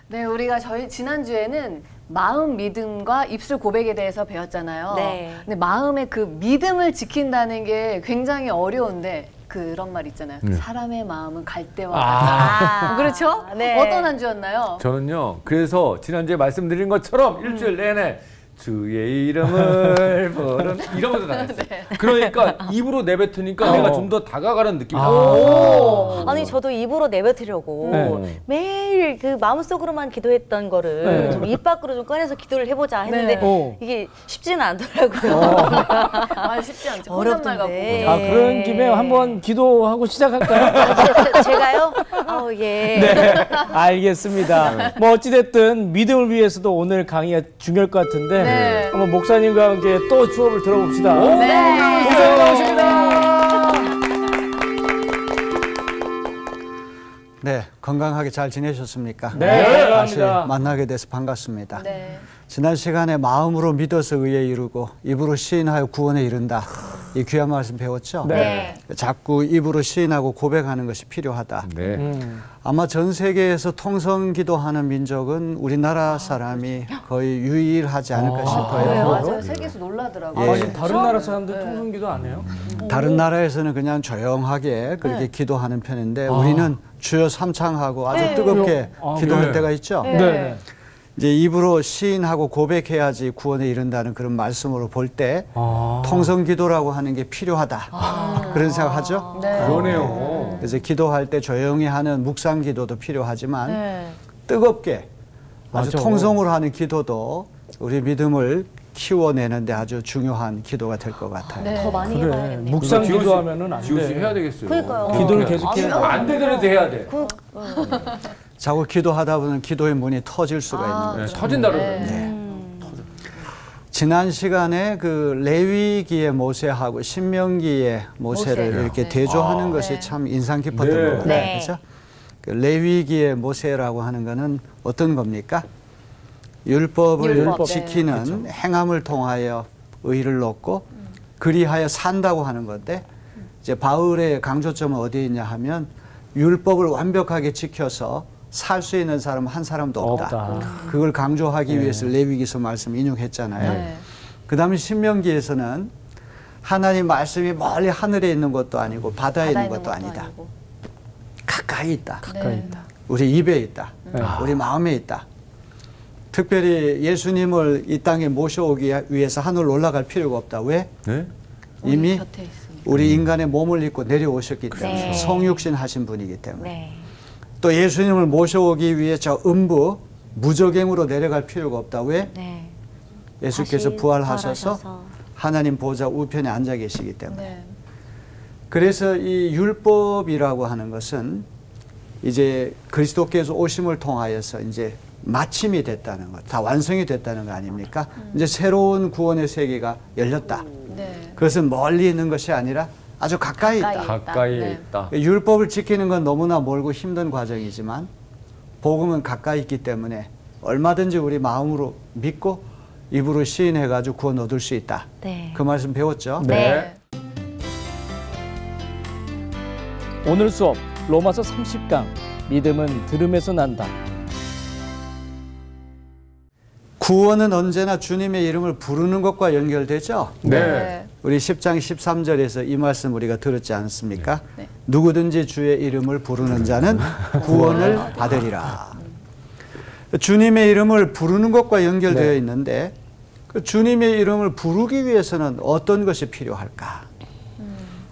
네, 우리가 저희 지난주에는 마음 믿음과 입술 고백에 대해서 배웠잖아요. 네. 근데 마음의 그 믿음을 지킨다는 게 굉장히 어려운데 그런 말 있잖아요. 사람의 마음은 갈대와 같다. 그렇죠? 네. 어떤 한 주였나요? 저는요. 그래서 지난주에 말씀드린 것처럼 일주일 내내 주의 이름을 부른 이러면서 다녔어요. 네. 그러니까 입으로 내뱉으니까 내가 좀 더 다가가는 느낌이 아니 저도 입으로 내뱉으려고 매일 그 마음속으로만 기도했던 거를 좀 입 밖으로 좀 꺼내서 기도를 해보자 했는데 이게 쉽지는 않더라고요. 쉽지 않죠. 혼잣말 같고. 그런 김에 한번 기도하고 시작할까요? 제가요? 예. 네, 알겠습니다. 뭐 어찌됐든 믿음을 위해서도 오늘 강의가 중요할 것 같은데 네. 한번 목사님과 함께 또 수업을 들어봅시다. 네. 목사님 나오십니다. 네, 건강하게 잘 지내셨습니까? 네, 다시 감사합니다. 만나게 돼서 반갑습니다. 네. 지난 시간에 마음으로 믿어서 의에 이르고 입으로 시인하여 구원에 이른다. 이 귀한 말씀 배웠죠? 네. 자꾸 입으로 시인하고 고백하는 것이 필요하다. 네. 아마 전 세계에서 통성기도하는 민족은 우리나라 사람이 거의 유일하지 않을까 네, 싶어요. 맞아요. 세계에서 놀라더라고요. 예. 아니, 다른 나라 사람들 통성기도 안 해요? 다른 나라에서는 그냥 조용하게 그렇게 기도하는 편인데 우리는 주여 삼창하고 아주 뜨겁게 기도할 때가 있죠. 네. 이제 입으로 시인하고 고백해야지 구원에 이른다는 그런 말씀으로 볼 때 통성기도라고 하는 게 필요하다. 그런 생각하죠? 네. 그러네요. 그래서 기도할 때 조용히 하는 묵상기도도 필요하지만 뜨겁게 아주 맞아. 통성으로 하는 기도도 우리 믿음을 키워내는데 아주 중요한 기도가 될 것 같아요. 네. 더 많이 그래. 해봐야겠네요. 묵상 기도하면은 안 지호 씨 돼. 해야 되겠어요. 그러니까요. 기도를 계속해야 돼. 안 되더라도 해야 돼. 자꾸 기도하다 보면 기도의 문이 터질 수가 있는 거예요. 네, 터진다 그러는데. 지난 시간에 그 레위기의 모세하고 신명기의 모세를 모세. 이렇게 네. 대조하는 것이 네. 참 인상 깊었던 네. 것 같아요. 네. 그렇죠? 그 레위기의 모세라고 하는 것은 어떤 겁니까? 율법을 율법. 지키는 행함을 통하여 의를 얻고 그리하여 산다고 하는 건데 이제 바울의 강조점은 어디에 있냐 하면 율법을 완벽하게 지켜서 살 수 있는 사람 한 사람도 없다. 그걸 강조하기 위해서 레위기서 말씀 인용했잖아요. 네. 그 다음에 신명기에서는 하나님 말씀이 멀리 하늘에 있는 것도 아니고 바다에 있는 것도 아니다. 아니고. 가까이 있다. 가까이 있다. 우리 입에 있다. 우리 마음에 있다. 특별히 예수님을 이 땅에 모셔오기 위해서 하늘로 올라갈 필요가 없다. 왜? 네? 이미 곁에 있으니까. 우리 인간의 몸을 입고 내려오셨기 때문에 네. 성육신 하신 분이기 때문에 네. 또 예수님을 모셔오기 위해 저 음부 무저갱으로 내려갈 필요가 없다. 왜? 네. 예수께서 다시 부활하셔서 부활하셔서. 하나님 보좌 우편에 앉아 계시기 때문에 네. 그래서 이 율법이라고 하는 것은 이제 그리스도께서 오심을 통하여서 이제 마침이 됐다는 것, 다 완성이 됐다는 거 아닙니까? 이제 새로운 구원의 세계가 열렸다. 네. 그것은 멀리 있는 것이 아니라 아주 가까이 있다. 가까이에 네. 있다. 율법을 지키는 건 너무나 멀고 힘든 과정이지만 복음은 가까이 있기 때문에 얼마든지 우리 마음으로 믿고 입으로 시인해가지고 구원 얻을 수 있다. 네. 그 말씀 배웠죠? 네. 오늘 수업 로마서 30강 믿음은 들음에서 난다. 구원은 언제나 주님의 이름을 부르는 것과 연결되죠? 네. 우리 10장 13절에서 이 말씀 우리가 들었지 않습니까? 네. 누구든지 주의 이름을 부르는 자는 구원을 받으리라. 주님의 이름을 부르는 것과 연결되어 있는데 그 주님의 이름을 부르기 위해서는 어떤 것이 필요할까?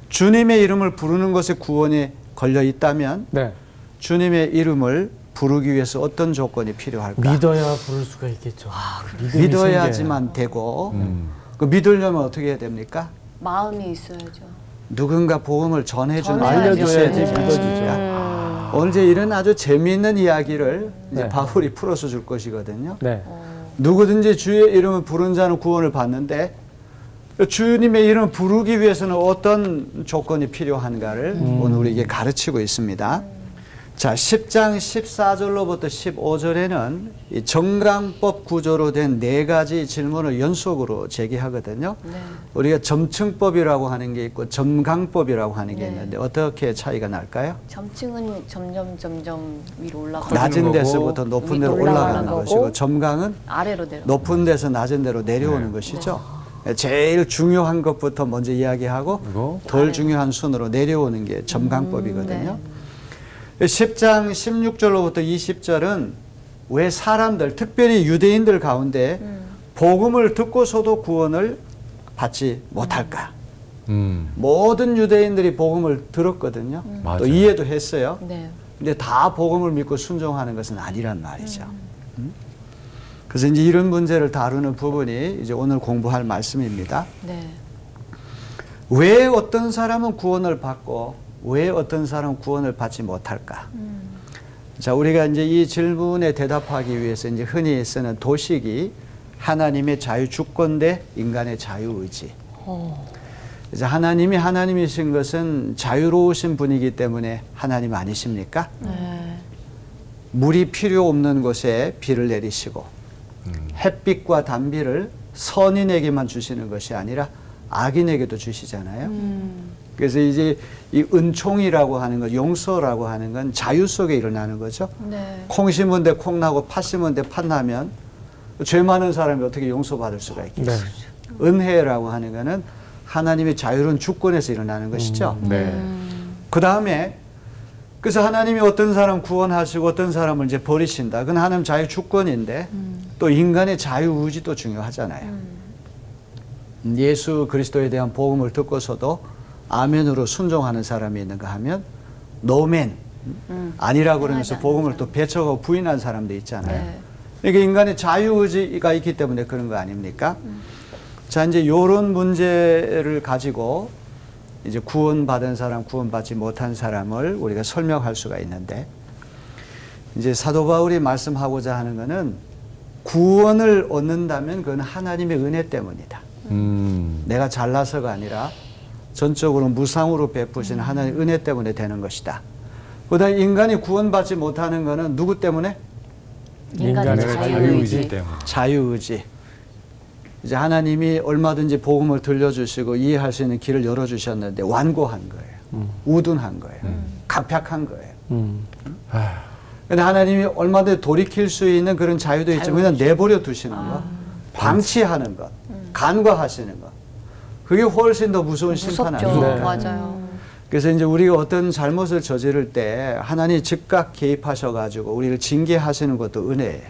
주님의 이름을 부르는 것에 구원이 걸려 있다면 네. 주님의 이름을 부르기 위해서 어떤 조건이 필요할까? 믿어야 부를 수가 있겠죠. 믿어야지만 되고 그 믿으려면 어떻게 해야 됩니까? 마음이 있어야죠. 누군가 복음을 전해주는 알려줘야지 사람이 있어야 되지 믿어지죠. 않습니까? 언제 이런 아주 재미있는 이야기를 이제 네. 바울이 풀어서 줄 것이거든요. 네. 누구든지 주의 이름을 부른 자는 구원을 받는데 주님의 이름을 부르기 위해서는 어떤 조건이 필요한가를 오늘 우리에게 가르치고 있습니다. 자, 10장 14절로부터 15절에는 이 정강법 구조로 된 4가지 질문을 연속으로 제기하거든요. 네. 우리가 점층법이라고 하는 게 있고 점강법이라고 하는 게 있는데 어떻게 차이가 날까요? 점층은 점점 위로 올라가는 낮은 데서부터 높은 데로 올라가는 것이고 점강은 아래로 내려 높은 데서 낮은 데로 내려오는 것이죠. 제일 중요한 것부터 먼저 이야기하고 덜 중요한 순으로 내려오는 게 점강법이거든요. 10장 16절로부터 20절은 왜 사람들, 특별히 유대인들 가운데 복음을 듣고서도 구원을 받지 못할까? 모든 유대인들이 복음을 들었거든요. 또 이해도 했어요. 네. 근데 다 복음을 믿고 순종하는 것은 아니란 말이죠. 그래서 이제 이런 문제를 다루는 부분이 이제 오늘 공부할 말씀입니다. 네. 왜 어떤 사람은 구원을 받고 왜 어떤 사람은 구원을 받지 못할까? 자, 우리가 이제 이 질문에 대답하기 위해서 이제 흔히 쓰는 도식이 하나님의 자유 주권 대 인간의 자유 의지. 이제 하나님이 하나님이신 것은 자유로우신 분이기 때문에 하나님 아니십니까? 물이 필요 없는 곳에 비를 내리시고 햇빛과 단비를 선인에게만 주시는 것이 아니라 악인에게도 주시잖아요. 그래서 이제 이 은총이라고 하는 것, 용서라고 하는 건 자유 속에 일어나는 거죠. 네. 콩 심은 데 콩 나고 팥 심은 데 팥 나면 죄 많은 사람이 어떻게 용서받을 수가 있겠어요. 네. 은혜라고 하는 거는 하나님의 자유로운 주권에서 일어나는 것이죠. 그 다음에 그래서 하나님이 어떤 사람 구원하시고 어떤 사람을 이제 버리신다. 그건 하나님 자유 주권인데 또 인간의 자유 의지도 중요하잖아요. 예수 그리스도에 대한 복음을 듣고서도 아멘으로 순종하는 사람이 있는가 하면 노멘 아니라고 그러면서 복음을 또 배척하고 부인한 사람도 있잖아요. 네. 이게 인간의 자유의지가 있기 때문에 그런 거 아닙니까? 자, 이제 요런 문제를 가지고 이제 구원받은 사람, 구원받지 못한 사람을 우리가 설명할 수가 있는데 이제 사도 바울이 말씀하고자 하는 거는 구원을 얻는다면 그건 하나님의 은혜 때문이다. 내가 잘나서가 아니라 전적으로 무상으로 베푸신 하나님의 은혜 때문에 되는 것이다. 그다음에 인간이 구원받지 못하는 것은 누구 때문에? 인간의 자유의지 때문에. 자유의지. 이제 하나님이 얼마든지 복음을 들려주시고 이해할 수 있는 길을 열어주셨는데 완고한 거예요. 우둔한 거예요. 강팍한 거예요. 근데 하나님이 얼마든지 돌이킬 수 있는 그런 자유도 있지만 그냥 내버려 두시는 것, 방치하는 것, 간과하시는 것. 그게 훨씬 더 무서운 심판 아닙니까? 맞아요. 그래서 이제 우리가 어떤 잘못을 저지를 때 하나님이 즉각 개입하셔가지고 우리를 징계하시는 것도 은혜예요.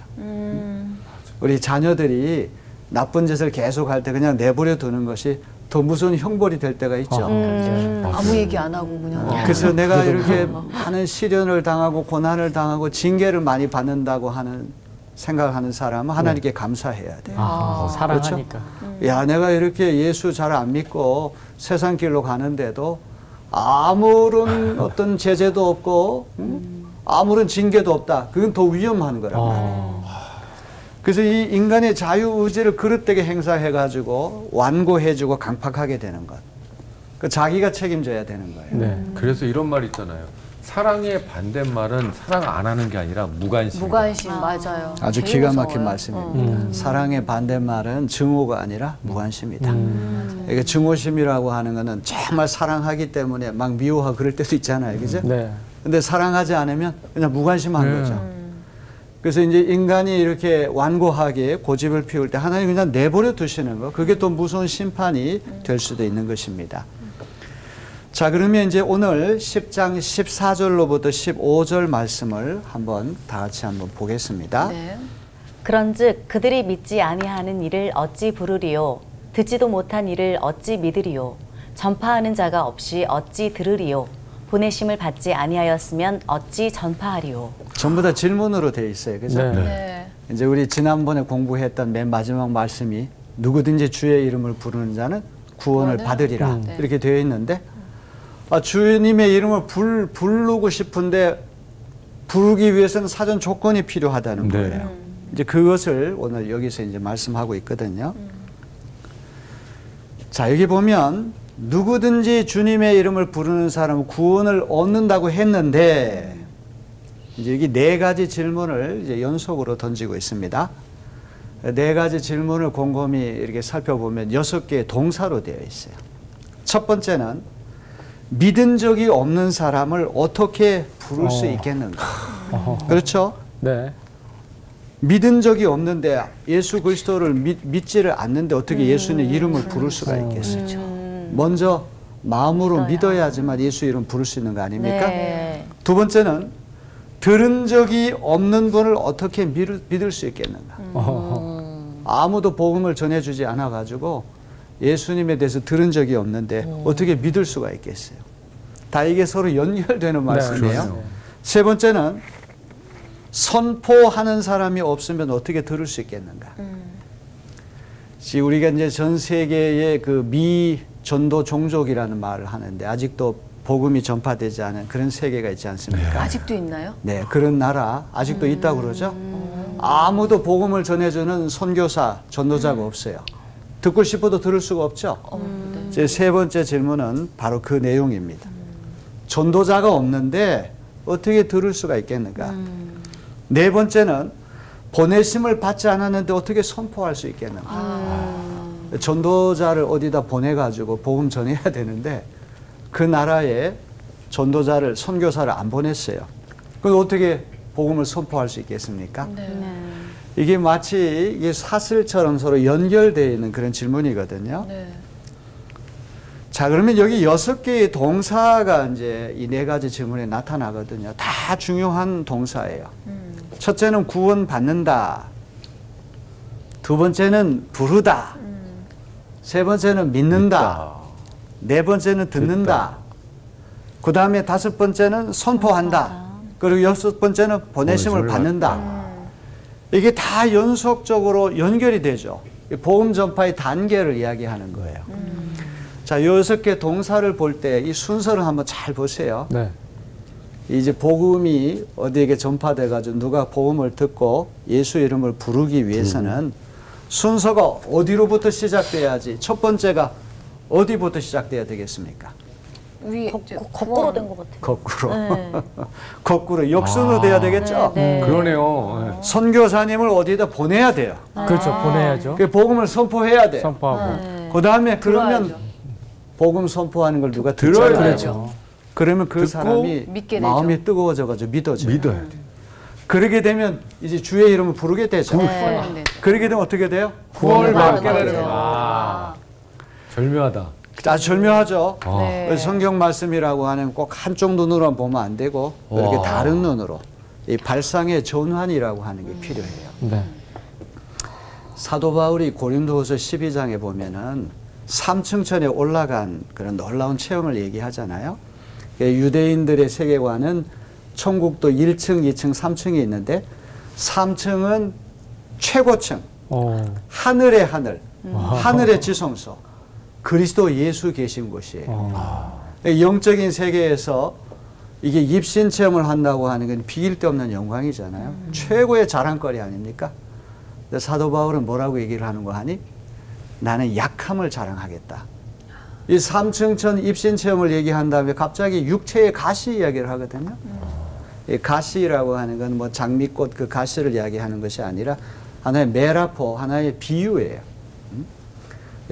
우리 자녀들이 나쁜 짓을 계속할 때 그냥 내버려 두는 것이 더 무서운 형벌이 될 때가 있죠. 아무 얘기 안 하고 그냥. 그래서 내가 이렇게 많은 시련을 당하고 고난을 당하고 징계를 많이 받는다고 하는 생각하는 사람은 하나님께 감사해야 돼요. 사랑하니까. 그렇죠? 야, 내가 이렇게 예수 잘 안 믿고 세상 길로 가는데도 아무런 어떤 제재도 없고 아무런 징계도 없다. 그건 더 위험한 거란 말이에요. 그래서 이 인간의 자유의지를 그릇되게 행사해가지고 완고해지고 강팍하게 되는 것. 그 자기가 책임져야 되는 거예요. 네. 그래서 이런 말 있잖아요. 사랑의 반대말은 사랑 안 하는 게 아니라 무관심. 무관심, 맞아요. 아주 기가 막힌 말씀입니다. 사랑의 반대말은 증오가 아니라 무관심이다. 그러니까 증오심이라고 하는 거는 정말 사랑하기 때문에 막 미워하고 그럴 때도 있잖아요. 그죠? 네. 근데 사랑하지 않으면 그냥 무관심한 거죠. 그래서 이제 인간이 이렇게 완고하게 고집을 피울 때 하나님 그냥 내버려 두시는 거, 그게 또 무서운 심판이 될 수도 있는 것입니다. 자, 그러면 이제 오늘 10장 14절로부터 15절 말씀을 한번 다 같이 한번 보겠습니다. 네. 그런즉 그들이 믿지 아니하는 이를 어찌 부르리요? 듣지도 못한 이를 어찌 믿으리요? 전파하는 자가 없이 어찌 들으리요? 보내심을 받지 아니하였으면 어찌 전파하리요? 전부 다 질문으로 되어 있어요. 그죠? 네. 네. 이제 우리 지난번에 공부했던 맨 마지막 말씀이 누구든지 주의 이름을 부르는 자는 구원을 받으리라. 이렇게 되어 있는데 주님의 이름을 부르고 싶은데 부르기 위해서는 사전 조건이 필요하다는 거예요. 이제 그것을 오늘 여기서 이제 말씀하고 있거든요. 자, 여기 보면 누구든지 주님의 이름을 부르는 사람은 구원을 얻는다고 했는데 이제 여기 네 가지 질문을 이제 연속으로 던지고 있습니다. 네 가지 질문을 곰곰이 이렇게 살펴보면 6개의 동사로 되어 있어요. 첫 번째는 믿은 적이 없는 사람을 어떻게 부를 수 있겠는가? 그렇죠? 네. 믿은 적이 없는데 예수 그리스도를 믿지를 않는데 어떻게 예수님의 이름을 부를 수가 있겠어요? 먼저 마음으로 믿어야지만 예수 이름 부를 수 있는 거 아닙니까? 네. 두 번째는 들은 적이 없는 분을 어떻게 믿을 수 있겠는가? 아무도 복음을 전해주지 않아가지고 예수님에 대해서 들은 적이 없는데 어떻게 믿을 수가 있겠어요? 다 이게 서로 연결되는 말씀이에요. 그렇죠. 세 번째는 선포하는 사람이 없으면 어떻게 들을 수 있겠는가? 우리가 이제 전 세계의 그 미전도 종족이라는 말을 하는데 아직도 복음이 전파되지 않은 그런 세계가 있지 않습니까? 아직도 있나요? 네, 그런 나라 아직도 있다고 그러죠. 아무도 복음을 전해주는 선교사, 전도자가 없어요. 듣고 싶어도 들을 수가 없죠. 제 세 번째 질문은 바로 그 내용입니다. 전도자가 없는데 어떻게 들을 수가 있겠는가? 네 번째는 보내심을 받지 않았는데 어떻게 선포할 수 있겠는가? 전도자를 어디다 보내가지고 복음 전해야 되는데 그 나라에 전도자를, 선교사를 안 보냈어요. 그럼 어떻게 복음을 선포할 수 있겠습니까? 이게 마치 이게 사슬처럼 서로 연결되어 있는 그런 질문이거든요. 네. 자, 그러면 여기 6개의 동사가 이제 이 네 가지 질문에 나타나거든요. 다 중요한 동사예요. 첫째는 구원받는다. 두 번째는 부르다. 세 번째는 믿는다. 네 번째는 듣는다. 그 다음에 다섯 번째는 선포한다. 그리고 여섯 번째는 보내심을 받는다. 이게 다 연속적으로 연결이 되죠. 복음 전파의 단계를 이야기하는 거예요. 자, 6개 동사를 볼 때 이 순서를 한번 잘 보세요. 네. 이제 복음이 어디에게 전파돼 가지고 누가 복음을 듣고 예수 이름을 부르기 위해서는 순서가 어디로부터 시작돼야지 첫 번째가 어디부터 시작돼야 되겠습니까? 거꾸로 된 것 같아요. 거꾸로. 네. 거꾸로 역순으로 돼야 되겠죠? 네. 그러네요. 선교사님을 어디다 보내야 돼요. 그렇죠. 보내야죠. 그 복음을 선포해야 돼요. 선포하고. 그 다음에 그러면 들어야죠. 복음 선포하는 걸 누가 들어야 듣잖아요. 그렇죠. 그러면 그 듣고 사람이 믿게 되죠. 마음이 뜨거워져가지고 믿어져요. 믿어야 돼. 그러게 되면 이제 주의 이름을 부르게 되죠. 네. 그러게 되면 어떻게 돼요? 구원을 받게 받게 되는 되죠. 거야. 절묘하다. 아주 절묘하죠. 네. 그래서 성경 말씀이라고 하는 꼭 한쪽 눈으로만 보면 안 되고 이렇게 와. 다른 눈으로 이 발상의 전환이라고 하는 게 필요해요. 네. 사도 바울이 고린도후서 12장에 보면은 3층천에 올라간 그런 놀라운 체험을 얘기하잖아요. 유대인들의 세계관은 천국도 1층, 2층, 3층이 있는데 3층은 최고층, 하늘의 하늘, 하늘의 지성소, 그리스도 예수 계신 곳이에요. 영적인 세계에서 이게 입신 체험을 한다고 하는 건 비길 데 없는 영광이잖아요. 최고의 자랑거리 아닙니까? 근데 사도 바울은 뭐라고 얘기를 하는 거 하니? 나는 약함을 자랑하겠다. 이 3층천 입신 체험을 얘기한 다음에 갑자기 육체의 가시 이야기를 하거든요. 이 가시라고 하는 건 뭐 장미꽃 그 가시를 이야기하는 것이 아니라 하나의 메라포, 하나의 비유예요.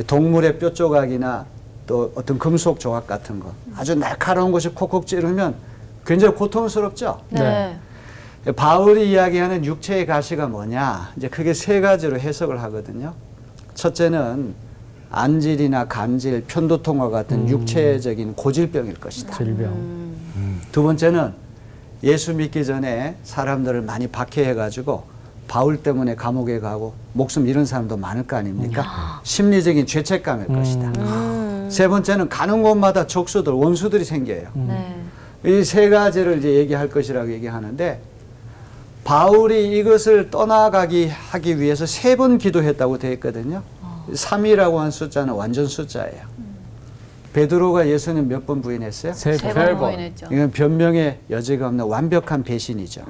동물의 뼈 조각이나 또 어떤 금속 조각 같은 거 아주 날카로운 것이 콕콕 찌르면 굉장히 고통스럽죠. 네. 바울이 이야기하는 육체의 가시가 뭐냐? 이제 크게 세 가지로 해석을 하거든요. 첫째는 안질이나 간질, 편도통과 같은 육체적인 고질병일 것이다. 질병. 두 번째는 예수 믿기 전에 사람들을 많이 박해해가지고 바울 때문에 감옥에 가고 목숨 잃은 사람도 많을 거 아닙니까? 심리적인 죄책감일 것이다. 세 번째는 가는 곳마다 적수들, 원수들이 생겨요. 이 세 가지를 이제 얘기할 것이라고 얘기하는데 바울이 이것을 떠나가기 하기 위해서 3번 기도했다고 되어 있거든요. 3이라고 한 숫자는 완전 숫자예요. 베드로가 예수님 몇 번 부인했어요? 세 세 번. 번 부인했죠. 이건 변명의 여지가 없는 완벽한 배신이죠.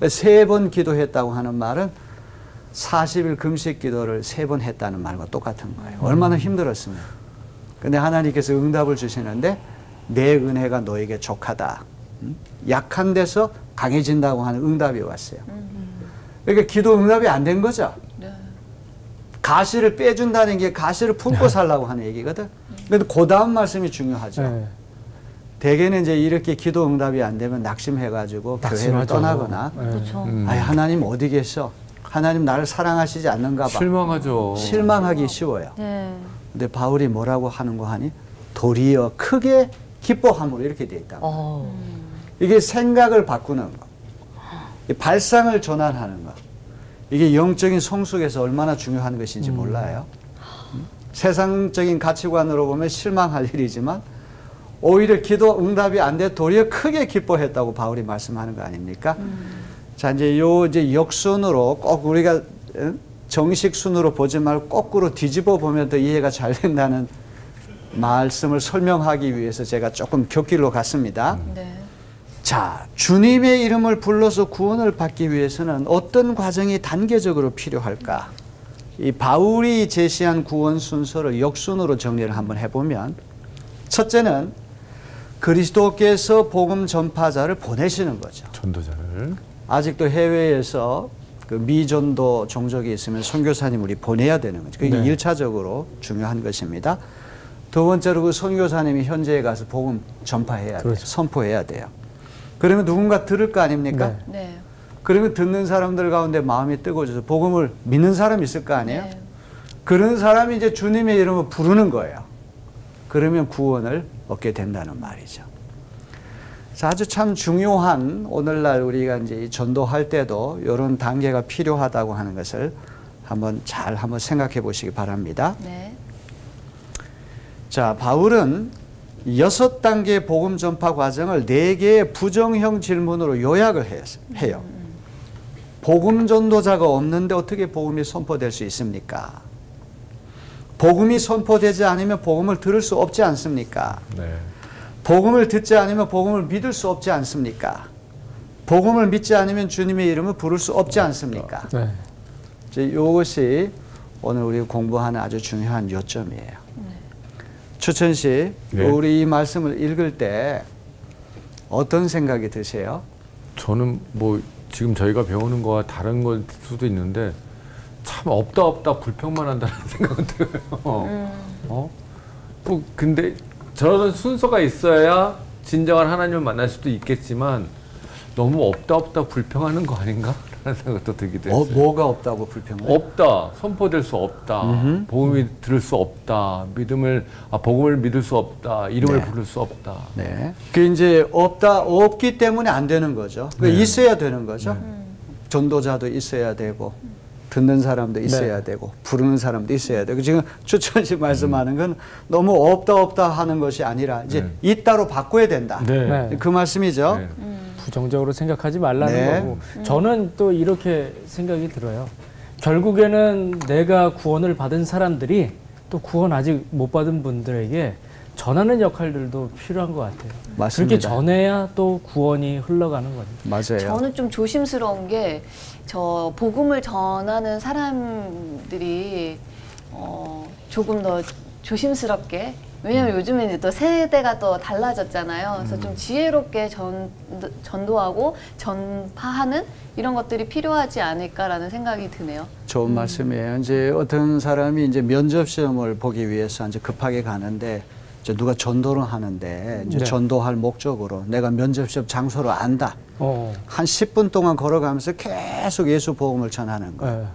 3번 기도했다고 하는 말은 40일 금식 기도를 3번 했다는 말과 똑같은 거예요. 얼마나 힘들었으면. 근데 하나님께서 응답을 주시는데 내 은혜가 너에게 족하다. 약한 데서 강해진다고 하는 응답이 왔어요. 그러니까 기도 응답이 안 된 거죠. 네. 가시를 빼준다는 게 가시를 품고 살라고 하는 얘기거든. 그런데 그 다음 말씀이 중요하죠. 네. 대개는 이제 이렇게 기도 응답이 안 되면 낙심해가지고 교회를 낙심하죠. 떠나거나 네. 그렇죠. 아이 하나님 어디 계셔? 하나님 나를 사랑하시지 않는가 봐. 실망하죠. 실망하기 쉬워요. 네. 근데 바울이 뭐라고 하는 거 하니? 도리어 크게 기뻐함으로 이렇게 돼 있다. 이게 생각을 바꾸는 거. 이 발상을 전환하는 거. 이게 영적인 성숙에서 얼마나 중요한 것인지 몰라요. 세상적인 가치관으로 보면 실망할 일이지만 오히려 기도 응답이 안 돼 도리어 크게 기뻐했다고 바울이 말씀하는 거 아닙니까? 자, 이제 이제 역순으로 꼭 우리가 정식 순으로 보지 말고 거꾸로 뒤집어 보면 더 이해가 잘 된다는 말씀을 설명하기 위해서 제가 조금 곁길로 갔습니다. 네. 자, 주님의 이름을 불러서 구원을 받기 위해서는 어떤 과정이 단계적으로 필요할까? 이 바울이 제시한 구원 순서를 역순으로 정리를 한번 해보면 첫째는 그리스도께서 복음 전파자를 보내시는 거죠. 전도자를. 아직도 해외에서 그 미전도 종족이 있으면 선교사님 우리 보내야 되는 거죠. 그게 네. 1차적으로 중요한 것입니다. 두 번째로 그 선교사님이 현지에 가서 복음 전파해야 돼요. 그렇죠. 선포해야 돼요. 그러면 누군가 들을 거 아닙니까? 네. 네. 그러면 듣는 사람들 가운데 마음이 뜨거워져서 복음을 믿는 사람이 있을 거 아니에요? 네. 그런 사람이 이제 주님의 이름을 부르는 거예요. 그러면 구원을 얻게 된다는 말이죠. 자, 아주 참 중요한 오늘날 우리가 이제 전도할 때도 이런 단계가 필요하다고 하는 것을 한번 생각해 보시기 바랍니다. 네. 자, 바울은 6단계 복음 전파 과정을 4개의 부정형 질문으로 요약을 해요. 복음 전도자가 없는데 어떻게 복음이 선포될 수 있습니까? 복음이 선포되지 않으면 복음을 들을 수 없지 않습니까? 네. 복음을 듣지 않으면 복음을 믿을 수 없지 않습니까? 복음을 믿지 않으면 주님의 이름을 부를 수 없지 않습니까? 네. 이제 이것이 오늘 우리 공부하는 아주 중요한 요점이에요. 추천 씨, 네. 우리 이 말씀을 읽을 때 어떤 생각이 드세요? 저는 뭐 지금 저희가 배우는 거와 다른 걸 수도 있는데 참 없다 불평만 한다는 생각은 들어요. 뭐 근데 저런 순서가 있어야 진정한 하나님을 만날 수도 있겠지만 너무 없다 불평하는 거 아닌가? 라는 생각도 들기도 했어요. 뭐가 없다고 불평을? 없다. 선포될 수 없다. 복음이 들을 수 없다. 복음을 믿을 수 없다. 이름을 네. 부를 수 없다. 네. 그 이제 없기 때문에 안 되는 거죠. 그 네. 있어야 되는 거죠. 전도자도 있어야 되고 듣는 사람도 있어야 네. 되고 부르는 사람도 있어야 되고 지금 추천 씨 말씀하는 건 너무 없다 하는 것이 아니라 이제 있다로 바꿔야 된다. 네. 그 말씀이죠. 네. 부정적으로 생각하지 말라는 네. 거고 저는 또 이렇게 생각이 들어요. 결국에는 내가 구원을 받은 사람들이 또 구원 아직 못 받은 분들에게 전하는 역할들도 필요한 것 같아요. 맞습니다. 그렇게 전해야 또 구원이 흘러가는 거죠. 맞아요. 저는 좀 조심스러운 게 저 복음을 전하는 사람들이 조금 더 조심스럽게 왜냐면 요즘에 이제 또 세대가 또 달라졌잖아요. 그래서 좀 지혜롭게 전도하고 전파하는 이런 것들이 필요하지 않을까라는 생각이 드네요. 좋은 말씀이에요. 이제 어떤 사람이 이제 면접 시험을 보기 위해서 이제 급하게 가는데 이제 누가 전도를 하는데 이제 네. 전도할 목적으로 내가 면접 시험 장소를 안다. 한 10분 동안 걸어가면서 계속 예수 복음을 전하는 거예요. 네.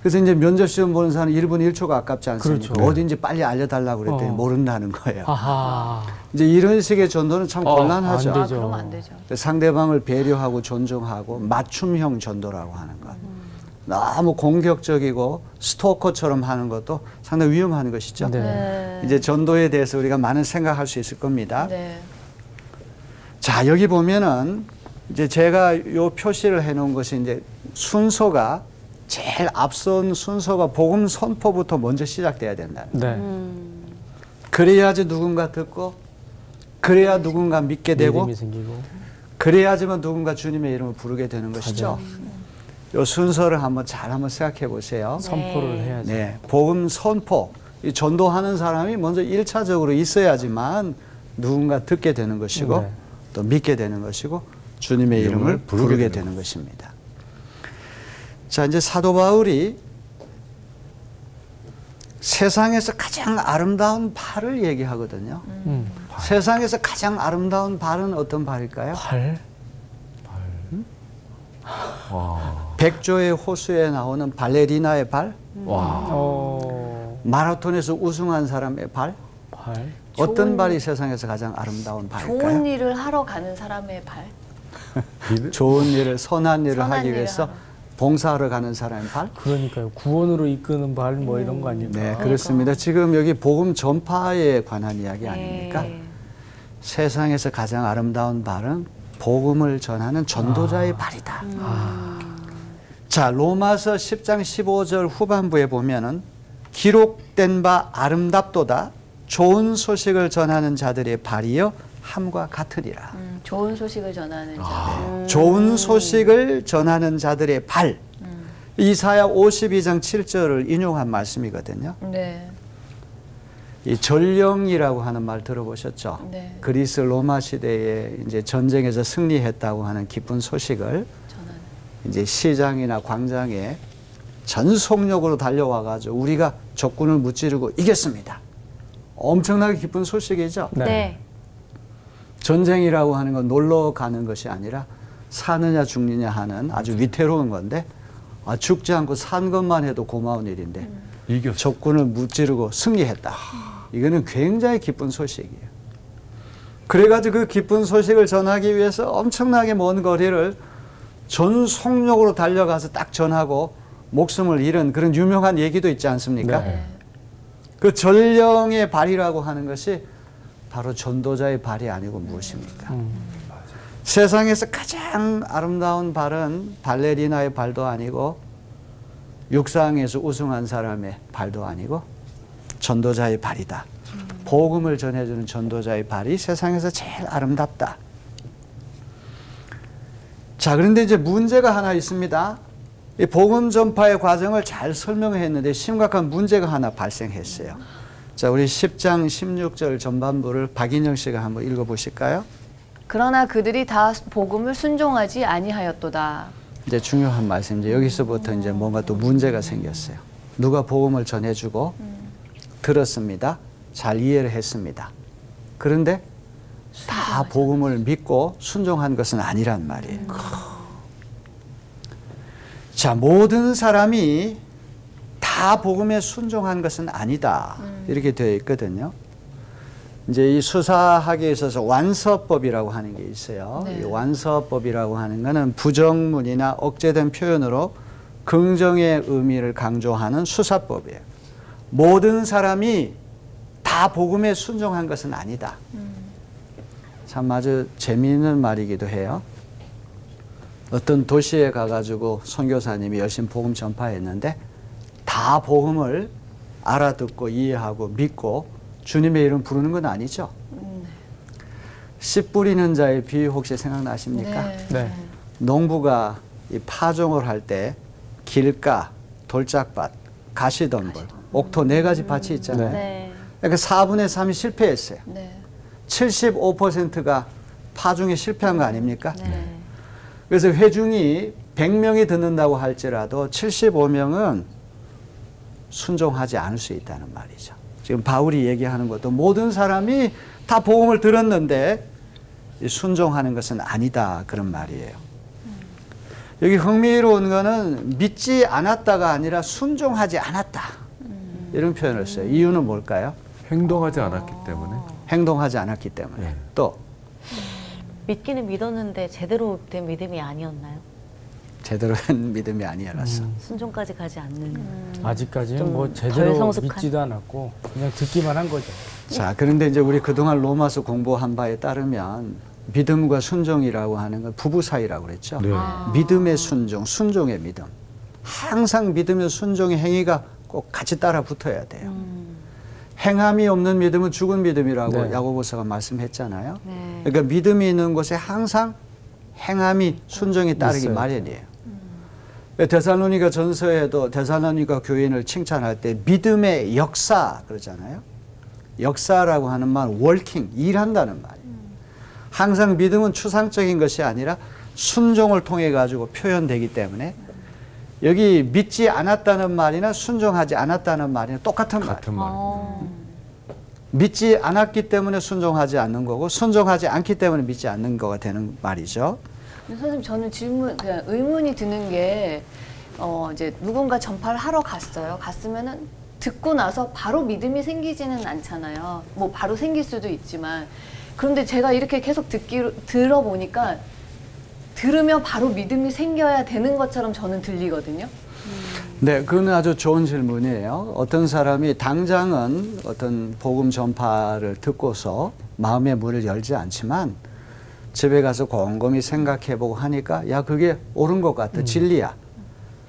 그래서 이제 면접 시험 보는 사람은 1분 1초가 아깝지 않습니까? 그렇죠. 어딘지 빨리 알려달라고 그랬더니 모른다는 거예요. 아하. 이제 이런 식의 전도는 참 곤란하죠. 안 되죠. 그러면 안 되죠. 상대방을 배려하고 존중하고 맞춤형 전도라고 하는 것. 너무 공격적이고 스토커처럼 하는 것도 상당히 위험한 것이죠. 네. 네. 이제 전도에 대해서 우리가 많은 생각할 수 있을 겁니다. 네. 자, 여기 보면은 이제 제가 요 표시를 해 놓은 것이 이제 순서가 제일 앞선 순서가 복음 선포부터 먼저 시작돼야 된다. 네. 그래야지 누군가 듣고 그래야 누군가 믿게 되고 믿음이 생기고. 그래야지만 누군가 주님의 이름을 부르게 되는 것이죠. 요 순서를 한번 생각해 보세요. 선포를 해야죠. 네, 복음 선포. 이 전도하는 사람이 먼저 1차적으로 있어야지만 누군가 듣게 되는 것이고 네. 또 믿게 되는 것이고 주님의 이름을 부르게 되는 것입니다. 자, 이제 사도 바울이 세상에서 가장 아름다운 발을 얘기하거든요. 세상에서 가장 아름다운 발은 어떤 발일까요? 발? 백조의 호수에 나오는 발레리나의 발? 마라톤에서 우승한 사람의 발? 발? 어떤 발이 세상에서 가장 아름다운 발일까요? 좋은 일을 하러 가는 사람의 발. 좋은 일을, 선한 일을 선한 하기 일을 위해서 하러. 봉사하러 가는 사람의 발? 그러니까요. 구원으로 이끄는 발 뭐 이런 거 아닐까? 네, 그렇습니다. 지금 여기 복음 전파에 관한 이야기 아닙니까? 세상에서 가장 아름다운 발은 복음을 전하는 전도자의 발이다. 자, 로마서 10장 15절 후반부에 보면은 기록된 바 아름답도다 좋은 소식을 전하는 자들의 발이여 함과 같으리라. 좋은 소식을 전하는 자들. 좋은 소식을 전하는 자들의 발. 이사야 52장 7절을 인용한 말씀이거든요. 네. 이 전령이라고 하는 말 들어보셨죠? 네. 그리스 로마 시대에 이제 전쟁에서 승리했다고 하는 기쁜 소식을 전하는. 이제 시장이나 광장에 전속력으로 달려와 가지고 우리가 적군을 무찌르고 이겼습니다. 엄청나게 기쁜 소식이죠. 네. 전쟁이라고 하는 건 놀러 가는 것이 아니라 사느냐 죽느냐 하는 아주 위태로운 건데 죽지 않고 산 것만 해도 고마운 일인데 이겼어. 적군을 무찌르고 승리했다. 이거는 굉장히 기쁜 소식이에요. 그래가지고 그 기쁜 소식을 전하기 위해서 엄청나게 먼 거리를 전속력으로 달려가서 딱 전하고 목숨을 잃은 그런 유명한 얘기도 있지 않습니까? 네. 그 전령의 발이라고 하는 것이 바로 전도자의 발이 아니고 무엇입니까? 세상에서 가장 아름다운 발은 발레리나의 발도 아니고 육상에서 우승한 사람의 발도 아니고 전도자의 발이다. 복음을 전해주는 전도자의 발이 세상에서 제일 아름답다. 자, 그런데 이제 문제가 하나 있습니다. 이 복음 전파의 과정을 잘 설명했는데 심각한 문제가 하나 발생했어요. 자, 우리 10장 16절 전반부를 박인영 씨가 한번 읽어보실까요? 그러나 그들이 다 복음을 순종하지 아니하였도다. 이제 중요한 말씀이죠. 여기서부터 이제 뭔가 또 문제가 생겼어요. 누가 복음을 전해주고 들었습니다. 잘 이해를 했습니다. 그런데 다 복음을 믿고 순종한 것은 아니란 말이에요. 자, 모든 사람이 다 복음에 순종한 것은 아니다. 이렇게 되어 있거든요. 이제 이 수사학에 있어서 완서법이라고 하는 게 있어요. 네. 이 완서법이라고 하는 거는 부정문이나 억제된 표현으로 긍정의 의미를 강조하는 수사법이에요. 모든 사람이 다 복음에 순종한 것은 아니다. 참 아주 재미있는 말이기도 해요. 어떤 도시에 가가지고 선교사님이 열심히 복음 전파했는데 다 복음을 알아듣고 이해하고 믿고 주님의 이름 부르는 건 아니죠. 씨 뿌리는 자의 비유 혹시 생각나십니까? 네. 네. 농부가 이 파종을 할 때 길가, 돌짝밭, 가시덤불, 옥토 4가지 밭이 있잖아요. 네. 그러니까 4분의 3이 실패했어요. 네. 75%가 파종에 실패한 거 아닙니까? 네. 그래서 회중이 100명이 듣는다고 할지라도 75명은 순종하지 않을 수 있다는 말이죠. 지금 바울이 얘기하는 것도 모든 사람이 다 복음을 들었는데 순종하는 것은 아니다 그런 말이에요. 여기 흥미로운 거는 믿지 않았다가 아니라 순종하지 않았다 이런 표현을 써요. 이유는 뭘까요? 행동하지 않았기 때문에. 행동하지 않았기 때문에. 네. 또 믿기는 믿었는데 제대로 된 믿음이 아니었나요? 제대로 된 믿음이 아니라서. 순종까지 가지 않는. 아직까지는 좀 뭐 덜 제대로 성숙한. 믿지도 않았고 그냥 듣기만 한 거죠. 자, 그런데 이제 우리 그동안 로마서 공부한 바에 따르면 믿음과 순종이라고 하는 건 부부 사이라고 그랬죠. 네. 믿음의 순종, 순종의 믿음. 항상 믿음의 순종의 행위가 꼭 같이 따라 붙어야 돼요. 행함이 없는 믿음은 죽은 믿음이라고 네. 야고보서가 말씀했잖아요. 네. 그러니까 믿음이 있는 곳에 항상 행함이 순종이 따르기 있어요. 마련이에요. 데살로니가 전서에도 데살로니가 교인을 칭찬할 때 믿음의 역사 그러잖아요. 역사라고 하는 말 월킹 일한다는 말이에요. 항상 믿음은 추상적인 것이 아니라 순종을 통해 가지고 표현되기 때문에 여기 믿지 않았다는 말이나 순종하지 않았다는 말이나 똑같은 말이에요. 같은 말. 믿지 않았기 때문에 순종하지 않는 거고 순종하지 않기 때문에 믿지 않는 거가 되는 말이죠. 선생님 저는 그냥 의문이 드는 게 이제 누군가 전파를 하러 갔으면은 듣고 나서 바로 믿음이 생기지는 않잖아요. 뭐 바로 생길 수도 있지만 그런데 제가 이렇게 계속 들어보니까 들으면 바로 믿음이 생겨야 되는 것처럼 저는 들리거든요. 네, 그건 아주 좋은 질문이에요. 어떤 사람이 당장은 어떤 복음 전파를 듣고서 마음의 문을 열지 않지만 집에 가서 곰곰이 생각해보고 하니까 야 그게 옳은 것 같아, 진리야.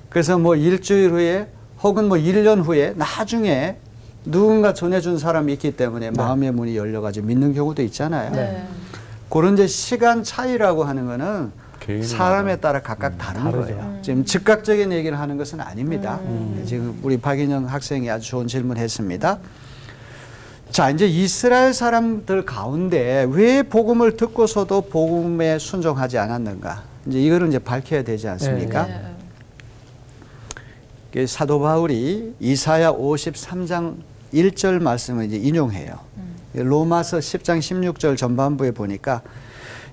그래서 뭐 일주일 후에 혹은 뭐 1년 후에 나중에 누군가 전해준 사람이 있기 때문에 마음의 문이 열려가지고 믿는 경우도 있잖아요. 네. 그런 이제 시간 차이라고 하는 거는 사람에 따라 각각 다른 다르죠. 거예요. 지금 즉각적인 얘기를 하는 것은 아닙니다. 지금 우리 박인영 학생이 아주 좋은 질문했습니다. 자, 이제 이스라엘 사람들 가운데 왜 복음을 듣고서도 복음에 순종하지 않았는가? 이제 이거를 이제 밝혀야 되지 않습니까? 네. 사도 바울이 이사야 53장 1절 말씀을 이제 인용해요. 로마서 10장 16절 전반부에 보니까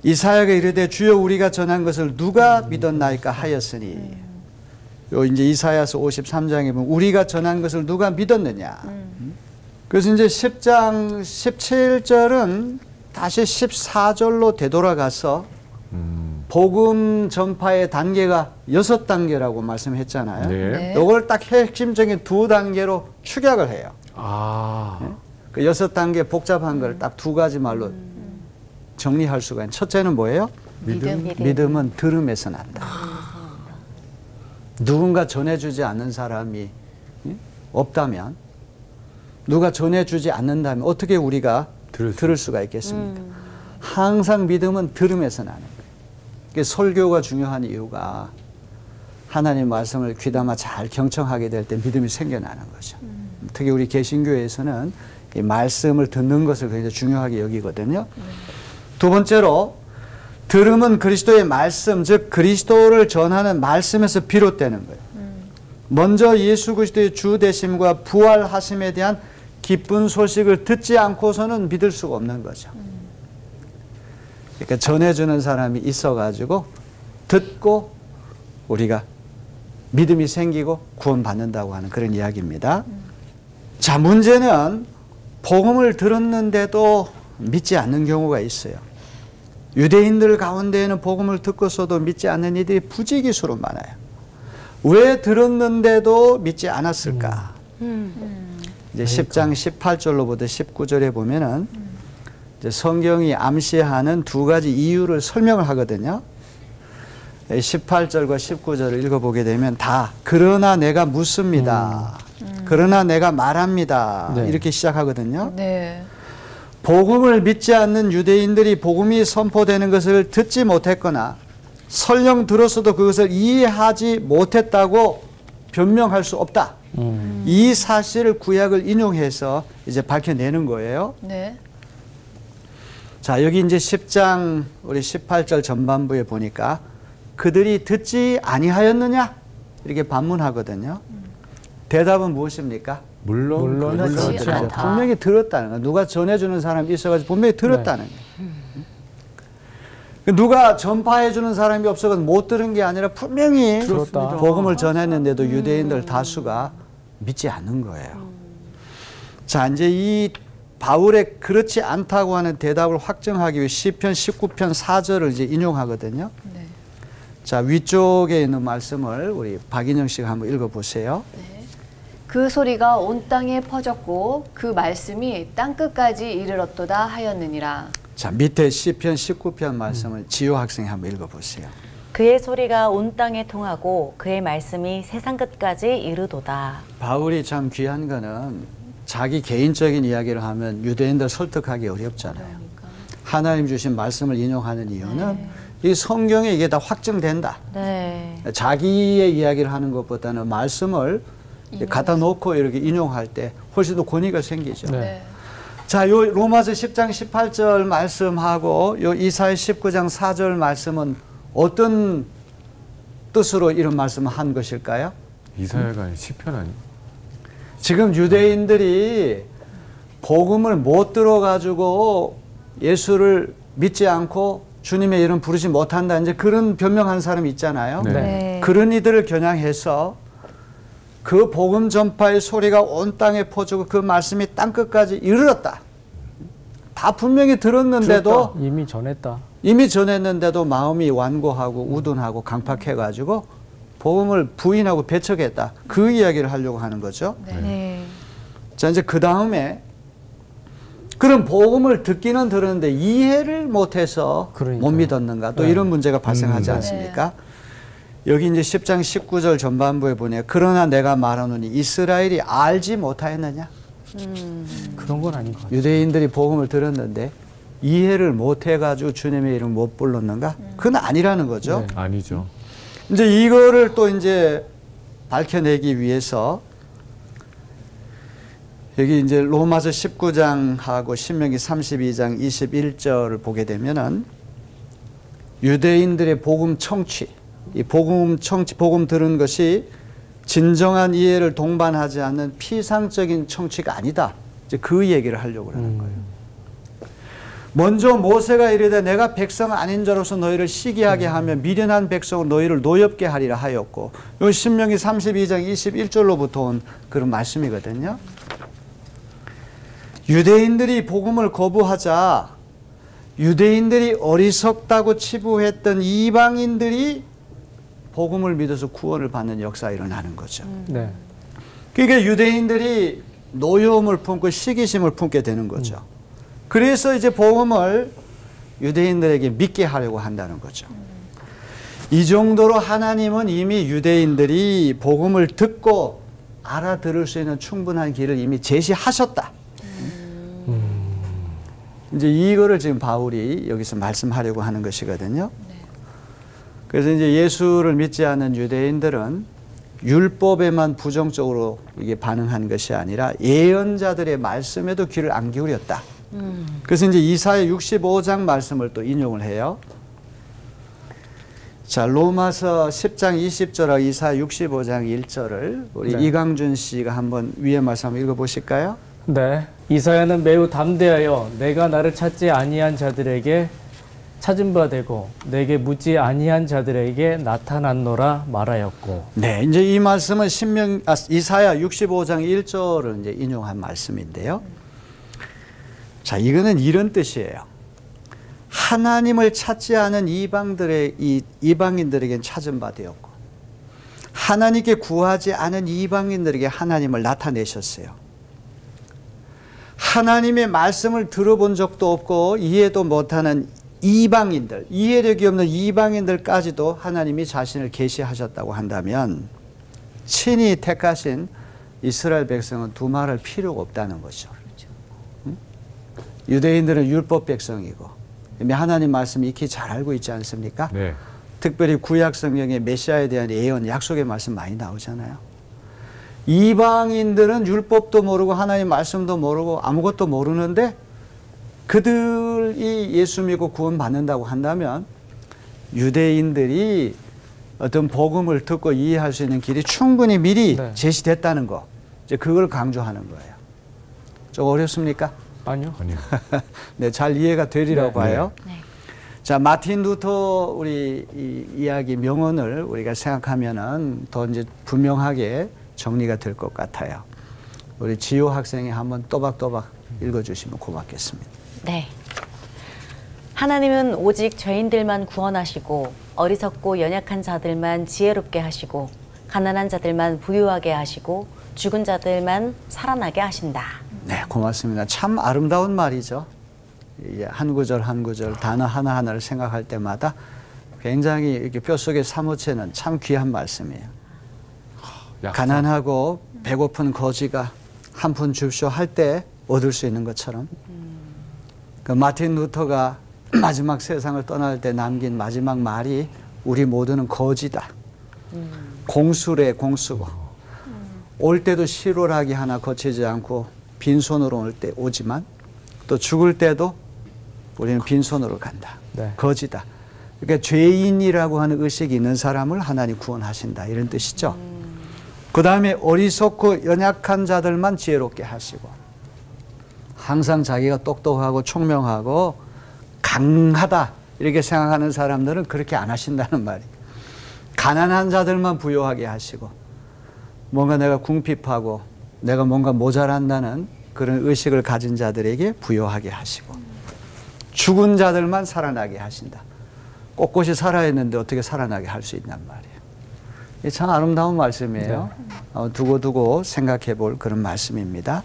이사야가 이르되 주여 우리가 전한 것을 누가 믿었나이까 하였으니 요 이제 이사야서 53장에 보면 우리가 전한 것을 누가 믿었느냐. 그래서 이제 10장 17절은 다시 14절로 되돌아가서 복음 전파의 단계가 6단계라고 말씀했잖아요. 네. 이걸 딱 핵심적인 2단계로 축약을 해요. 아. 그 6단계 복잡한 걸 딱 2가지 말로 정리할 수가 있는. 첫째는 뭐예요? 믿음은 들음에서 난다. 누군가 전해주지 않는 사람이 없다면, 누가 전해주지 않는다면 어떻게 우리가 들을 수가 있겠습니까? 항상 믿음은 들음에서 나는 거예요. 설교가 중요한 이유가 하나님 말씀을 귀담아 잘 경청하게 될 때 믿음이 생겨나는 거죠. 특히 우리 개신교에서는 이 말씀을 듣는 것을 굉장히 중요하게 여기거든요. 두 번째로 들음은 그리스도의 말씀, 즉 그리스도를 전하는 말씀에서 비롯되는 거예요. 먼저 예수 그리스도의 주 되심과 부활하심에 대한 기쁜 소식을 듣지 않고서는 믿을 수가 없는 거죠. 그러니까 전해주는 사람이 있어가지고 듣고 우리가 믿음이 생기고 구원받는다고 하는 그런 이야기입니다. 자, 문제는 복음을 들었는데도 믿지 않는 경우가 있어요. 유대인들 가운데에는 복음을 듣고서도 믿지 않는 이들이 부지기수로 많아요. 왜 들었는데도 믿지 않았을까? 이제 10장 18절로부터 19절에 보면은 이제 성경이 암시하는 2가지 이유를 설명을 하거든요. 18절과 19절을 읽어보게 되면 다 그러나 내가 묻습니다. 그러나 내가 말합니다. 네. 이렇게 시작하거든요. 네. 복음을 믿지 않는 유대인들이 복음이 선포되는 것을 듣지 못했거나 설령 들었어도 그것을 이해하지 못했다고 변명할 수 없다. 이 사실을 구약을 인용해서 이제 밝혀내는 거예요. 네. 자, 여기 이제 10장 우리 18절 전반부에 보니까 그들이 듣지 아니하였느냐? 이렇게 반문하거든요. 대답은 무엇입니까? 물론 그렇지 그렇죠. 않다. 분명히 들었다는 거예요. 누가 전해주는 사람이 있어가지고 분명히 들었다는 거예요. 누가 전파해주는 사람이 없어서 못 들은 게 아니라 분명히 들었다. 복음을 전했는데도 유대인들 다수가 믿지 않는 거예요. 자, 이제 이 바울의 그렇지 않다고 하는 대답을 확정하기 위해 시편 19편 4절을 이제 인용하거든요. 네. 자, 위쪽에 있는 말씀을 우리 박인영 씨가 한번 읽어보세요. 네. 그 소리가 온 땅에 퍼졌고 그 말씀이 땅끝까지 이르렀도다 하였느니라. 자, 밑에 시편 19편 말씀을 지효 학생이 한번 읽어보세요. 그의 소리가 온 땅에 통하고 그의 말씀이 세상 끝까지 이르도다. 바울이 참 귀한 거는 자기 개인적인 이야기를 하면 유대인들 설득하기 어렵잖아요. 하나님 주신 말씀을 인용하는 이유는 이 성경에 이게 다 확증된다. 네. 자기의 이야기를 하는 것보다는 말씀을 갖다 놓고 이렇게 인용할 때 훨씬 더 권위가 생기죠. 네. 네. 자, 요 로마서 10장 18절 말씀하고 요 이사야 19장 4절 말씀은 어떤 뜻으로 이런 말씀을 한 것일까요? 이사야가 시편 아니? 지금 유대인들이 복음을 못 들어가지고 예수를 믿지 않고 주님의 이름 부르지 못한다, 이제 그런 변명한 사람이 있잖아요. 네. 네. 그런 이들을 겨냥해서 그 복음 전파의 소리가 온 땅에 퍼지고 그 말씀이 땅끝까지 이르렀다. 다 분명히 들었는데도 들었다. 이미 전했는데도 마음이 완고하고 우둔하고 강팍해가지고 복음을 부인하고 배척했다. 그 이야기를 하려고 하는 거죠. 네. 자, 이제 그 다음에 그런 복음을 듣기는 들었는데 이해를 못해서 그러니까요. 못 믿었는가, 또 네. 이런 문제가 발생하지 않습니까? 여기 이제 10장 19절 전반부에 보니 그러나 내가 말하노니 이스라엘이 알지 못하였느냐? 그런 건 아닌 것 같아요. 유대인들이 복음을 들었는데 이해를 못해가지고 주님의 이름 못 불렀는가? 그건 아니라는 거죠. 네. 아니죠. 이제 이거를 또 이제 밝혀내기 위해서 여기 이제 로마서 19장하고 신명기 32장 21절을 보게 되면은 유대인들의 복음 청취, 이 복음 청취, 복음 들은 것이 진정한 이해를 동반하지 않는 피상적인 청취가 아니다. 이제 그 얘기를 하려고 하는 거예요. 먼저 모세가 이르되 내가 백성 아닌 자로서 너희를 시기하게 하며 미련한 백성을 너희를 노엽게 하리라 하였고, 이 신명기 32장 21절로부터 온 그런 말씀이거든요. 유대인들이 복음을 거부하자 유대인들이 어리석다고 치부했던 이방인들이 복음을 믿어서 구원을 받는 역사가 일어나는 거죠. 네. 그러니까 유대인들이 노여움을 품고 시기심을 품게 되는 거죠. 그래서 이제 복음을 유대인들에게 믿게 하려고 한다는 거죠. 이 정도로 하나님은 이미 유대인들이 복음을 듣고 알아들을 수 있는 충분한 길을 이미 제시하셨다. 이제 이거를 지금 바울이 여기서 말씀하려고 하는 것이거든요. 그래서 이제 예수를 믿지 않는 유대인들은 율법에만 부정적으로 이게 반응한 것이 아니라 예언자들의 말씀에도 귀를 안 기울였다. 그래서 이제 이사야 65장 말씀을 또 인용을 해요. 자, 로마서 10장 20절하고 이사야 65장 1절을 우리 네. 이강준 씨가 한번 위에 말씀 한번 읽어보실까요? 네. 이사야는 매우 담대하여 내가 나를 찾지 아니한 자들에게 찾은 바 되고 내게 묻지 아니한 자들에게 나타났노라 말하였고. 네, 이제 이 말씀은 이사야 65장 1절을 이제 인용한 말씀인데요. 자, 이거는 이런 뜻이에요. 하나님을 찾지 않은 이방인들에겐 찾은 바 되었고, 하나님께 구하지 않은 이방인들에게 하나님을 나타내셨어요. 하나님의 말씀을 들어본 적도 없고 이해도 못하는 이방인들, 이해력이 없는 이방인들까지도 하나님이 자신을 계시하셨다고 한다면 친히 택하신 이스라엘 백성은 두말할 필요가 없다는 거죠. 유대인들은 율법 백성이고 이미 하나님 말씀 익히 잘 알고 있지 않습니까? 네. 특별히 구약 성경에 메시아에 대한 예언, 약속의 말씀 많이 나오잖아요. 이방인들은 율법도 모르고 하나님 말씀도 모르고 아무것도 모르는데 그들이 예수 믿고 구원받는다고 한다면 유대인들이 어떤 복음을 듣고 이해할 수 있는 길이 충분히 미리 네. 제시됐다는 거, 이제 그걸 강조하는 거예요. 좀 어렵습니까? 아니요. 아니요. 네, 잘 이해가 되리라고 네. 봐요. 네. 자, 마틴 루터 우리 이 이야기 명언을 우리가 생각하면은 더 이제 분명하게 정리가 될 것 같아요. 우리 지효 학생이 한번 또박또박 읽어주시면 고맙겠습니다. 네. 하나님은 오직 죄인들만 구원하시고 어리석고 연약한 자들만 지혜롭게 하시고 가난한 자들만 부유하게 하시고 죽은 자들만 살아나게 하신다. 네, 고맙습니다. 참 아름다운 말이죠. 한 구절 한 구절 단어 하나하나를 생각할 때마다 굉장히 이렇게 뼛속에 사무치는 참 귀한 말씀이에요. 가난하고 배고픈 거지가 한 푼 줍쇼 할 때 얻을 수 있는 것처럼 그 마틴 루터가 마지막 세상을 떠날 때 남긴 마지막 말이 우리 모두는 거지다. 공수래 공수고 올 때도 실오라기 하나 거치지 않고 빈손으로 오지만 또 죽을 때도 우리는 빈손으로 간다. 네. 거지다. 그러니까 죄인이라고 하는 의식이 있는 사람을 하나님 구원하신다. 이런 뜻이죠. 그 다음에 어리석고 연약한 자들만 지혜롭게 하시고 항상 자기가 똑똑하고 총명하고 강하다 이렇게 생각하는 사람들은 그렇게 안 하신다는 말이에요. 가난한 자들만 부유하게 하시고 뭔가 내가 궁핍하고 내가 뭔가 모자란다는 그런 의식을 가진 자들에게 부유하게 하시고 죽은 자들만 살아나게 하신다. 꼿꼿이 살아있는데 어떻게 살아나게 할 수 있단 말이에요. 이게 참 아름다운 말씀이에요. 두고두고 생각해 볼 그런 말씀입니다.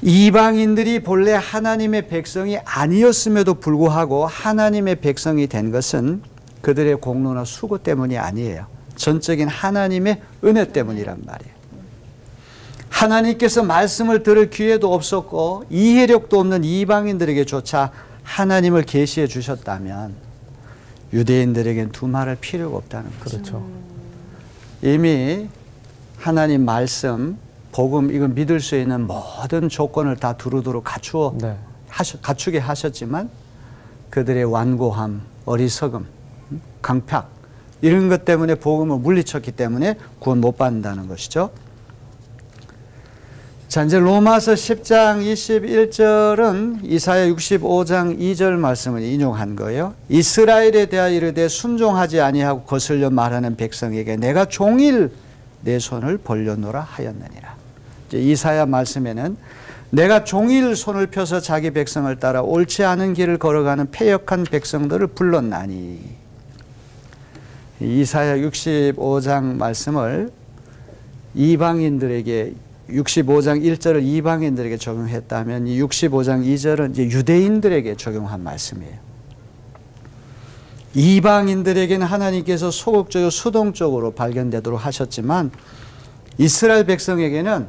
이방인들이 본래 하나님의 백성이 아니었음에도 불구하고 하나님의 백성이 된 것은 그들의 공로나 수고 때문이 아니에요. 전적인 하나님의 은혜 때문이란 말이에요. 하나님께서 말씀을 들을 기회도 없었고 이해력도 없는 이방인들에게조차 하나님을 계시해 주셨다면 유대인들에겐 두말할 필요가 없다는 거죠. 그렇죠. 이미 하나님 말씀, 복음 이건 믿을 수 있는 모든 조건을 다 두루두루 갖추게 하셨지만 그들의 완고함, 어리석음, 강팍 이런 것 때문에 복음을 물리쳤기 때문에 구원 못 받는다는 것이죠. 자, 이제 로마서 10장 21절은 이사야 65장 2절 말씀을 인용한 거예요. 이스라엘에 대하여 이르되 순종하지 아니하고 거슬려 말하는 백성에게 내가 종일 내 손을 벌려놓으라 하였느니라. 이제 이사야 말씀에는 내가 종일 손을 펴서 자기 백성을 따라 옳지 않은 길을 걸어가는 패역한 백성들을 불렀나니. 이사야 65장 말씀을 이방인들에게 65장 1절을 이방인들에게 적용했다면 이 65장 2절은 이제 유대인들에게 적용한 말씀이에요. 이방인들에게는 하나님께서 소극적이고 수동적으로 발견되도록 하셨지만 이스라엘 백성에게는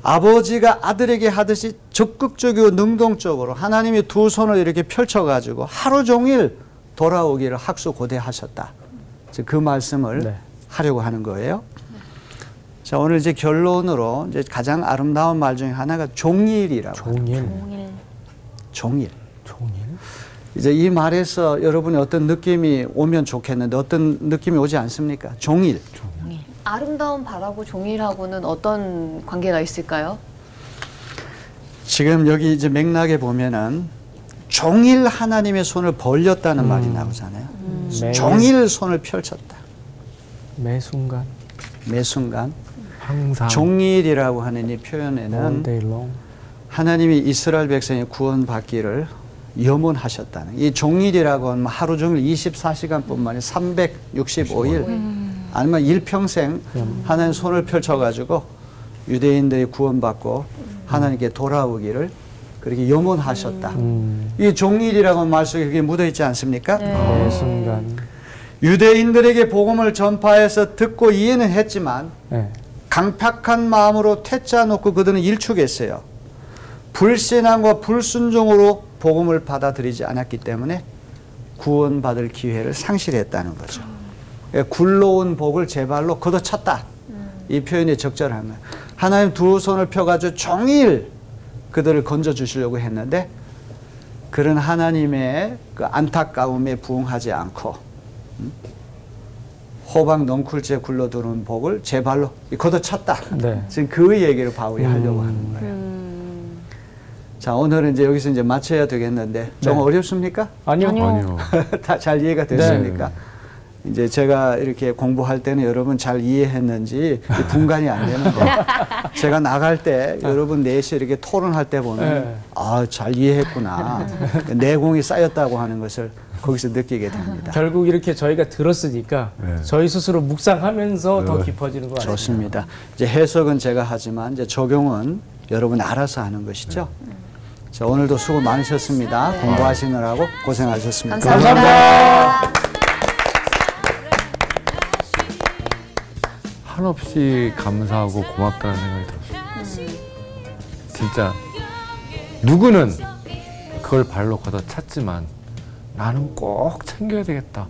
아버지가 아들에게 하듯이 적극적이고 능동적으로 하나님이 두 손을 이렇게 펼쳐가지고 하루 종일 돌아오기를 학수고대하셨다. 그 말씀을 하려고 하는 거예요. 자, 오늘 이제 결론으로 이제 가장 아름다운 말 중에 하나가 종일이라고. 종일. 이제 이 말에서 여러분이 어떤 느낌이 오면 좋겠는데 어떤 느낌이 오지 않습니까? 종일. 아름다운 바라고 종일하고는 어떤 관계가 있을까요? 지금 여기 이제 맥락에 보면은 종일 하나님의 손을 벌렸다는 말이 나오잖아요. 종일 손을 펼쳤다. 매 순간. 항상. 종일이라고 하는 이 표현에는 하나님이 이스라엘 백성이 구원받기를 염원하셨다는, 이 종일이라고 하면 하루 종일 24시간뿐만 아니라 365일 아니면 일평생 하나님 손을 펼쳐가지고 유대인들이 구원받고 하나님께 돌아오기를 그렇게 염원하셨다. 이 종일이라고 하는 말 속에 그게 묻어있지 않습니까? 매 순간. 유대인들에게 복음을 전파해서 듣고 이해는 했지만 강팍한 마음으로 퇴짜 놓고 그들은 일축했어요. 불신앙과 불순종으로 복음을 받아들이지 않았기 때문에 구원받을 기회를 상실했다는 거죠. 굴러온 복을 제 발로 걷어찼다. 이 표현이 적절한 거예요. 하나님 두 손을 펴가지고 종일 그들을 건져주시려고 했는데 그런 하나님의 그 안타까움에 부응하지 않고 호박 넝쿨째 굴러들어온 복을 제 발로 걷어찼다. 지금 그 얘기를 바울이 하려고 하는 거예요. 자, 오늘은 이제 여기서 이제 마쳐야 되겠는데 좀 어렵습니까? 아니요. 다 잘 이해가 됐습니까? 이제 제가 이렇게 공부할 때는 여러분 잘 이해했는지 분간이 안 되는데 제가 나갈 때 여러분 넷이 이렇게 토론할 때 보면 아, 잘 이해했구나. 내공이 쌓였다고 하는 것을 거기서 느끼게 됩니다. 결국 이렇게 저희가 들었으니까 저희 스스로 묵상하면서 더 깊어지는 것 같습니다. 좋습니다. 이제 해석은 제가 하지만 이제 적용은 여러분 알아서 하는 것이죠. 자, 오늘도 수고 많으셨습니다. 공부하시느라고 고생하셨습니다. 감사합니다. 한없이 감사하고 고맙다는 생각이 들었어요. 진짜 누구는 그걸 발로 걷어찼지만 나는 꼭 챙겨야 되겠다.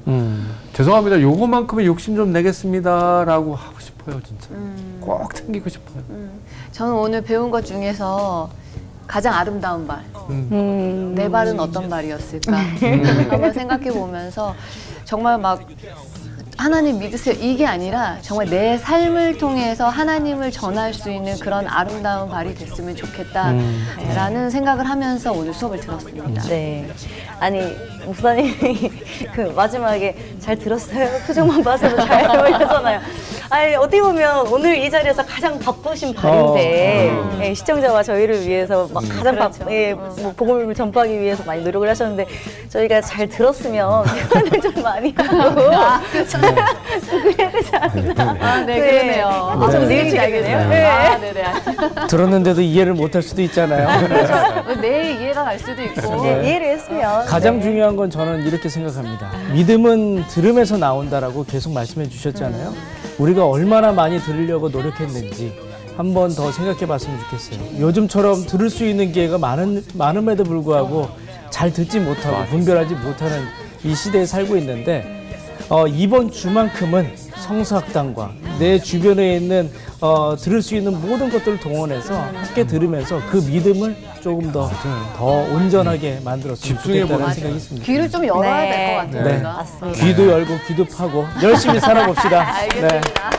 죄송합니다. 요거만큼은 욕심 좀 내겠습니다 라고 하고 싶어요. 진짜 꼭 챙기고 싶어요. 저는 오늘 배운 것 중에서 가장 아름다운 말. 내 발은 어떤 발이었을까? 한번 생각해 보면서 정말 막 하나님 믿으세요. 이게 아니라 정말 내 삶을 통해서 하나님을 전할 수 있는 그런 아름다운 발이 됐으면 좋겠다라는 생각을 하면서 오늘 수업을 들었습니다. 네. 아니, 목사님이 그 마지막에 잘 들었어요? 표정만 봐서도 잘 보이잖아요. 아니, 어떻게 보면 오늘 이 자리에서 가장 바쁘신 발인데, 예, 시청자와 저희를 위해서 막 가장 그렇죠. 뭐 복음을 전파하기 위해서 많이 노력을 하셨는데, 저희가 잘 들었으면 대화를 좀 많이 하고, 그래야 되지 않나. 아, 네, 그러네요. 아, 좀 무슨 뉘우치게 얘기인지 되네요. 알겠어요. 네. 아, 네네. 들었는데도 이해를 못할 수도 있잖아요. 그렇죠. 내 이해가 갈 수도 있고. 네, 이해를 했으면. 가장 네. 중요한 건 저는 이렇게 생각합니다. 믿음은 들음에서 나온다라고 계속 말씀해 주셨잖아요. 우리가 얼마나 많이 들으려고 노력했는지 한 번 더 생각해 봤으면 좋겠어요. 요즘처럼 들을 수 있는 기회가 많음에도 불구하고 잘 듣지 못하고 분별하지 못하는 이 시대에 살고 있는데 이번 주만큼은 성서학당과 내 주변에 있는 들을 수 있는 모든 것들을 동원해서 함께 들으면서 그 믿음을 조금 더 온전하게 만들었으면 좋겠다는 생각이 있습니다. 귀를 좀 열어야 네. 될 것 같아요. 네. 우리가. 맞습니다. 귀도 열고 귀도 파고 열심히 살아봅시다. 알겠습니다.